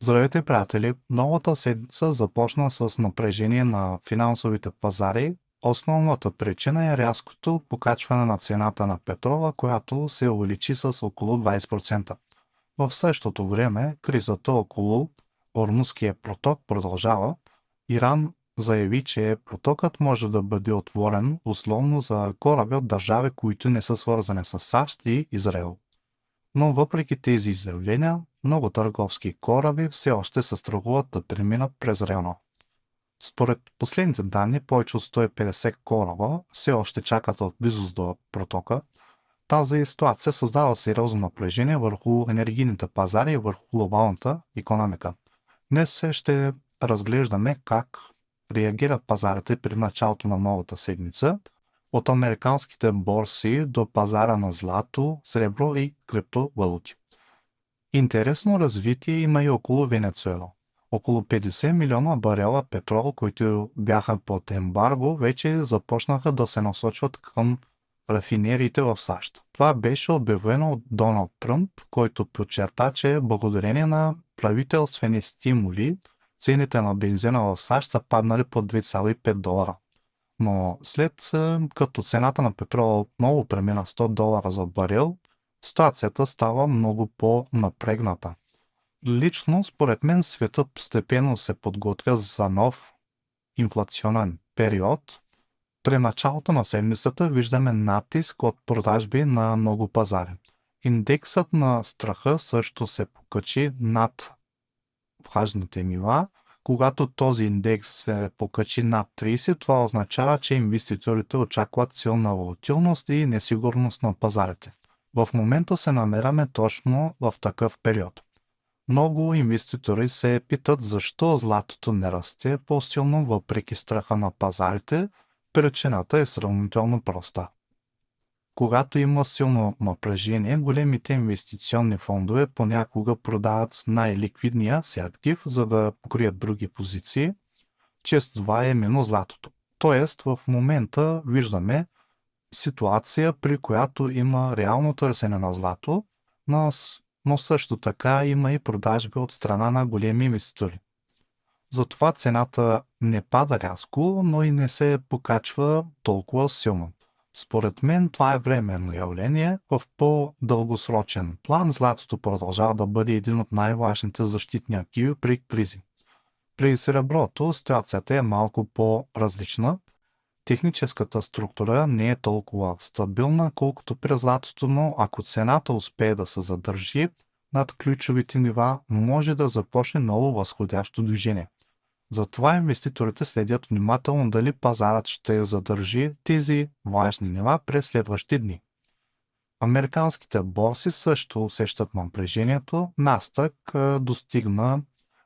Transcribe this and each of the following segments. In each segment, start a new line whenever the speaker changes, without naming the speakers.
Здравейте, приятели! Новата седмица започна с напрежение на финансовите пазари. Основната причина е рязкото покачване на цената на петрола, която се увеличи с около 20%. В същото време кризата около Ормузския проток продължава. Иран заяви, че протокът може да бъде отворен условно за кораби от държави, които не са свързани с САЩ и Израел. Но въпреки тези изявления, много търговски кораби все още се страхуват да преминат през района. Според последните данни, повече от 150 кораба все още чакат в близост до протока. Тази ситуация създава сериозно напрежение върху енергийните пазари и върху глобалната икономика. Днес ще разглеждаме как реагират пазарите при началото на новата седмица, от американските борси до пазара на злато, сребро и криптовалути. Интересно развитие има и около Венецуела. Около 50 милиона барела петрол, които бяха под ембарго, вече започнаха да се насочват към рафинериите в САЩ. Това беше обявено от Доналд Тръмп, който подчерта, че благодарение на правителствени стимули цените на бензина в САЩ са паднали под $2,5. Но след като цената на петрола отново премина $100 за барел, ситуацията става много по-напрегната. Лично, според мен, светът постепенно се подготвя за нов инфлационен период. При началото на седмицата виждаме натиск от продажби на много пазари. Индексът на страха също се покачи над важните нива. Когато този индекс се покачи над 30, това означава, че инвеститорите очакват силна волатилност и несигурност на пазарите. В момента се намираме точно в такъв период. Много инвеститори се питат защо златото не расте по-силно въпреки страха на пазарите. Причината е сравнително проста. Когато има силно напрежение, големите инвестиционни фондове понякога продават най-ликвидния си актив, за да покрият други позиции. Често това е именно златото. Тоест, в момента виждаме ситуация, при която има реално търсене на злато, но също така има и продажби от страна на големи инвеститори. Затова цената не пада рязко, но и не се покачва толкова силно. Според мен това е временно явление. В по-дългосрочен план златото продължава да бъде един от най-важните защитни активи при кризи. При среброто ситуацията е малко по-различна. Техническата структура не е толкова стабилна, колкото при златото, но ако цената успее да се задържи над ключовите нива, може да започне ново възходящо движение. Затова инвеститорите следят внимателно дали пазарът ще задържи тези важни нива през следващи дни. Американските борси също усещат напрежението. Настък достигна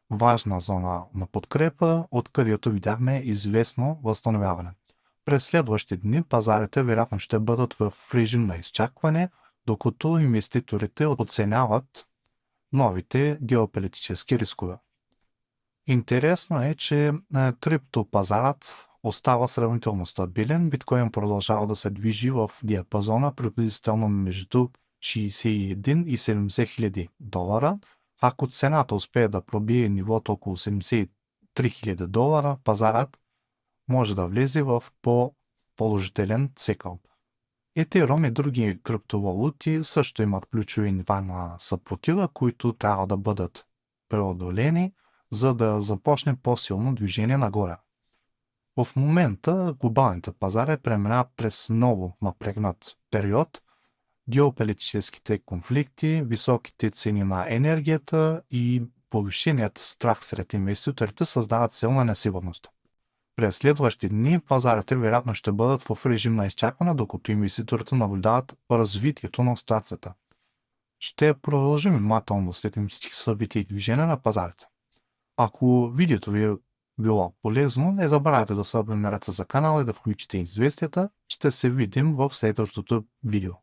важна зона на подкрепа, откъдето видяхме известно възстановяване. През следващите дни пазарите вероятно ще бъдат в режим на изчакване, докато инвеститорите оценяват новите геополитически рискове. Интересно е, че криптопазарът остава сравнително стабилен. Биткоин продължава да се движи в диапазона приблизително между 61 и 70 хиляди долара. Ако цената успее да пробие нивото около 73 хиляди долара, пазарът може да влезе в по-положителен цикъл. Етериум и други криптовалути също имат ключови нива на съпротива, които трябва да бъдат преодолени, за да започне по-силно движение нагоре. В момента глобалните пазари преминават през много напрегнат период. Геополитическите конфликти, високите цени на енергията и повишеният страх сред инвеститорите създават силна несигурност. През следващите дни пазарите вероятно ще бъдат в режим на изчакване, докато инвеститорите наблюдават развитието на ситуацията. Ще продължим внимателно да следим всички събития и движения на пазарите. Ако видеото ви е било полезно, не забравяйте да се абонирате за канала и да включите известията. Ще се видим в следващото видео.